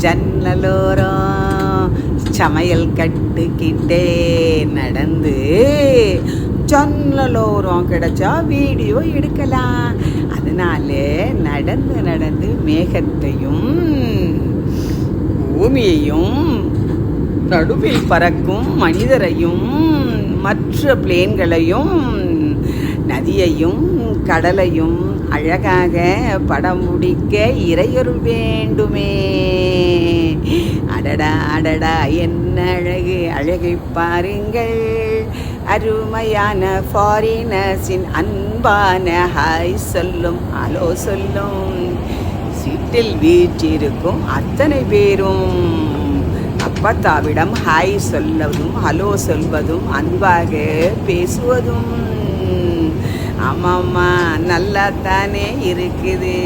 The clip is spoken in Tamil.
ஜன்னலோரம் சமையல் கட்டுக்கிட்டே நடந்து ஜன்னலோரம் கிடைச்சா வீடியோ எடுக்கலாம். அதனால நடந்து நடந்து மேகத்தையும் பூமியையும் நடுவில் பறக்கும் மனிதரையும் மற்ற பிளேன்களையும் நதியையும் கடலையும் அழகாக படம் முடிக்க இறையருள் வேண்டுமே. அடடா அடடா என்ன அழகு, அழகை பாருங்கள். அருமையான ஃபாரினர்ஸின் அன்பான ஹாய் சொல்லும் ஹலோ சொல்லும். சீட்டில் வீற்றிருக்கும் அத்தனை பேரும் அப்பத்தாவிடம் ஹாய் சொல்லதும் ஹலோ சொல்வதும் அன்பாக பேசுவதும் ஆமாம்மா நல்லா தானே இருக்குது.